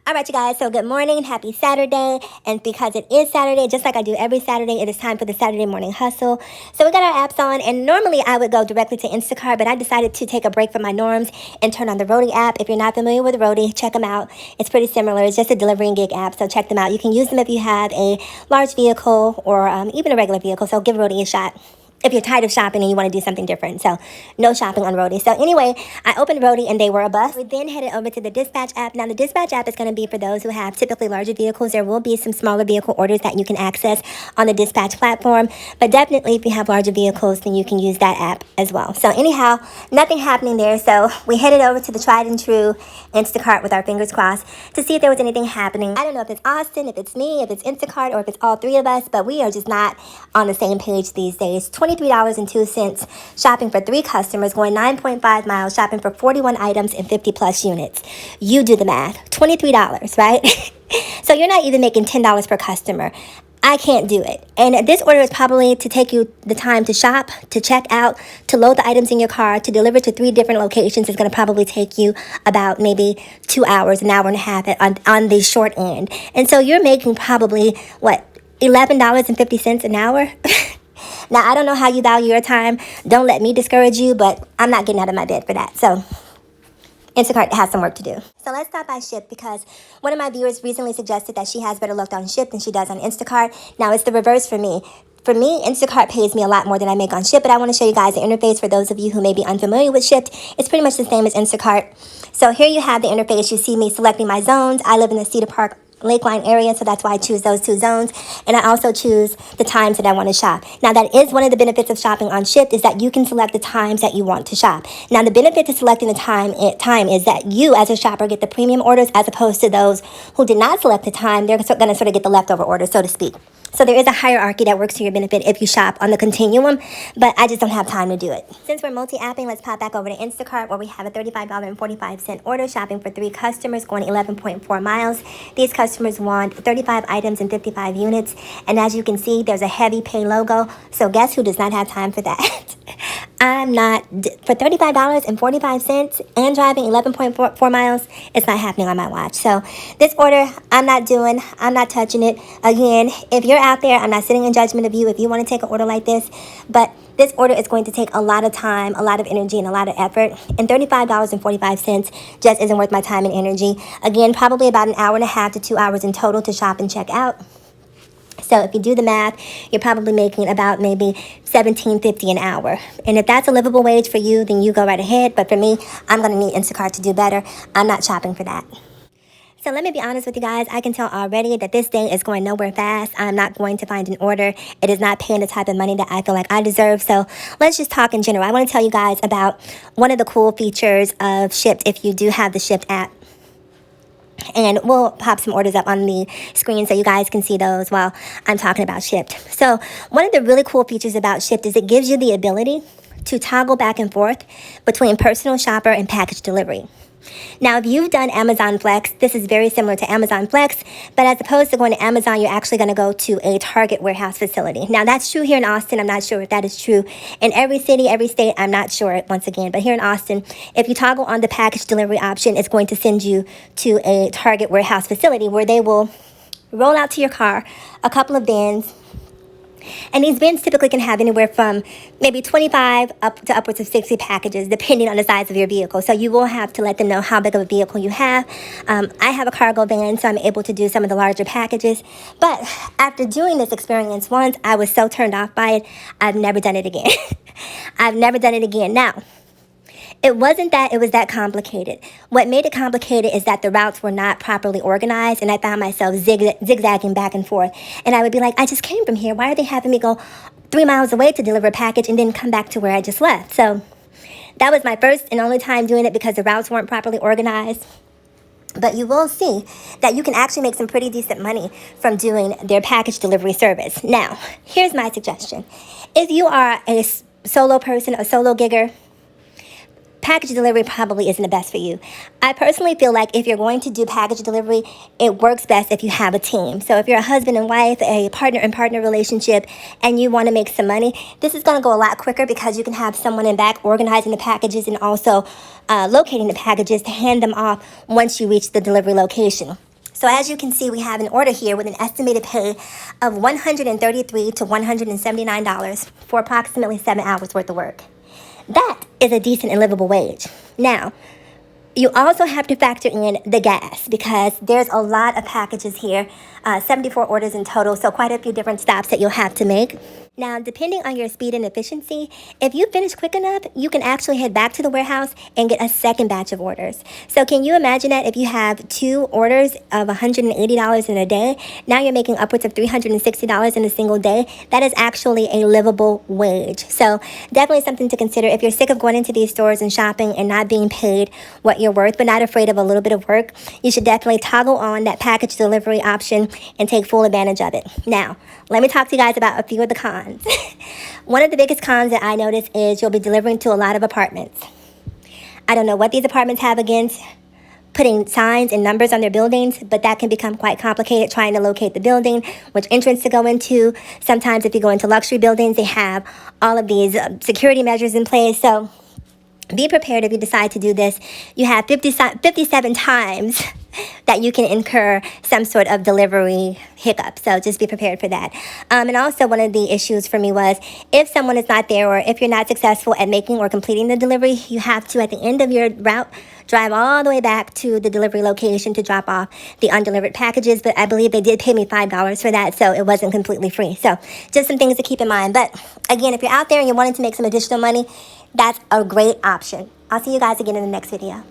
All right, you guys, so good morning, happy Saturday. And because it is Saturday, just like I do every Saturday, it is time for the Saturday morning hustle. So we got our apps on, and normally I would go directly to Instacart, but I decided to take a break from my norms and turn on the Roadie app. If you're not familiar with Roadie, check them out. It's pretty similar. It's just a delivery and gig app, so check them out. You can use them if you have a large vehicle or even a regular vehicle, so give Roadie a shot if you're tired of shopping and you want to do something different. So no shopping on Roadie. So anyway, I opened Roadie and they were a bust. We then headed over to the Dispatch app. Now the Dispatch app is going to be for those who have typically larger vehicles. There will be some smaller vehicle orders that you can access on the Dispatch platform. But definitely if you have larger vehicles, then you can use that app as well. So anyhow, nothing happening there. So we headed over to the tried and true Instacart with our fingers crossed to see if there was anything happening. I don't know if it's Austin, if it's me, if it's Instacart, or if it's all three of us, but we are just not on the same page these days. $23.02 shopping for 3 customers, going 9.5 miles, shopping for 41 items and 50 plus units. You do the math. $23, right? So you're not even making $10 per customer. I can't do it. And this order is probably to take you the time to shop, to check out, to load the items in your car, to deliver to 3 different locations. It's going to probably take you about maybe 2 hours, an hour and a half on the short end. And so you're making probably, what, $11.50 an hour? Now, I don't know how you value your time. Don't let me discourage you, but I'm not getting out of my bed for that. So Instacart has some work to do. So let's stop by Shipt because one of my viewers recently suggested that she has better luck on Shipt than she does on Instacart. Now, it's the reverse for me. For me, Instacart pays me a lot more than I make on Shipt, but I want to show you guys the interface for those of you who may be unfamiliar with Shipt. It's pretty much the same as Instacart. So here you have the interface. You see me selecting my zones. I live in the Cedar Park Lakeline area, so that's why I choose those 2 zones. And I also choose the times that I want to shop. Now, that is one of the benefits of shopping on Shipt, is that you can select the times that you want to shop. Now, the benefit to selecting the time is that you as a shopper get the premium orders, as opposed to those who did not select the time. They're going to sort of get the leftover orders, so to speak. So there is a hierarchy that works to your benefit if you shop on the continuum, but I just don't have time to do it. Since we're multi-apping, let's pop back over to Instacart, where we have a $35.45 order, shopping for 3 customers, going 11.4 miles. These customers want 35 items and 55 units, and as you can see, there's a heavy pay logo, so guess who does not have time for that? I'm not, for $35.45 and driving 11.4 miles, it's not happening on my watch. So this order, I'm not doing, I'm not touching it. Again, if you're out there, I'm not sitting in judgment of you if you want to take an order like this, but this order is going to take a lot of time, a lot of energy, and a lot of effort, and $35.45 just isn't worth my time and energy. Again, probably about an hour and a half to 2 hours in total to shop and check out. So if you do the math, you're probably making about maybe $17.50 an hour. And if that's a livable wage for you, then you go right ahead. But for me, I'm going to need Instacart to do better. I'm not shopping for that. So let me be honest with you guys. I can tell already that this day is going nowhere fast. I'm not going to find an order. It is not paying the type of money that I feel like I deserve. So let's just talk in general. I want to tell you guys about one of the cool features of Shipt if you do have the Shipt app. And we'll pop some orders up on the screen so you guys can see those while I'm talking about Shipt. So one of the really cool features about Shipt is it gives you the ability to toggle back and forth between personal shopper and package delivery. Now, if you've done Amazon Flex, this is very similar to Amazon Flex, but as opposed to going to Amazon, you're actually going to go to a Target warehouse facility. Now, that's true here in Austin. I'm not sure if that is true in every city, every state. I'm not sure, once again. But here in Austin, if you toggle on the package delivery option, it's going to send you to a Target warehouse facility where they will roll out to your car a couple of bins. And these bins typically can have anywhere from maybe 25 up to upwards of 60 packages, depending on the size of your vehicle. So you will have to let them know how big of a vehicle you have. I have a cargo van, so I'm able to do some of the larger packages. But after doing this experience once, I was so turned off by it, I've never done it again. I've never done it again. Now, it wasn't that it was that complicated. What made it complicated is that the routes were not properly organized, and I found myself zigzagging back and forth. And I would be like, I just came from here. Why are they having me go 3 miles away to deliver a package and then come back to where I just left? So that was my first and only time doing it because the routes weren't properly organized. But you will see that you can actually make some pretty decent money from doing their package delivery service. Now, here's my suggestion. If you are a solo person, a solo gigger, package delivery probably isn't the best for you. I personally feel like if you're going to do package delivery, it works best if you have a team. So if you're a husband and wife, a partner and partner relationship, and you want to make some money, this is going to go a lot quicker because you can have someone in back organizing the packages and also locating the packages to hand them off once you reach the delivery location. So as you can see, we have an order here with an estimated pay of $133 to $179 for approximately 7 hours worth of work. That is a decent and livable wage. Now, you also have to factor in the gas because there's a lot of packages here, 74 orders in total, so quite a few different stops that you'll have to make. Now, depending on your speed and efficiency, if you finish quick enough, you can actually head back to the warehouse and get a second batch of orders. So can you imagine that if you have 2 orders of $180 in a day, now you're making upwards of $360 in a single day. That is actually a livable wage. So definitely something to consider. If you're sick of going into these stores and shopping and not being paid what you're worth, but not afraid of a little bit of work, you should definitely toggle on that package delivery option and take full advantage of it. Now, let me talk to you guys about a few of the cons. One of the biggest cons that I notice is you'll be delivering to a lot of apartments. I don't know what these apartments have against putting signs and numbers on their buildings, but that can become quite complicated trying to locate the building, which entrance to go into. Sometimes if you go into luxury buildings, they have all of these security measures in place. So be prepared if you decide to do this. You have 57 times that you can incur some sort of delivery hiccup. So just be prepared for that. And also one of the issues for me was if someone is not there or if you're not successful at making or completing the delivery, you have to, at the end of your route, drive all the way back to the delivery location to drop off the undelivered packages. But I believe they did pay me $5 for that, so it wasn't completely free. So just some things to keep in mind. But again, if you're out there and you're wanting to make some additional money, that's a great option. I'll see you guys again in the next video.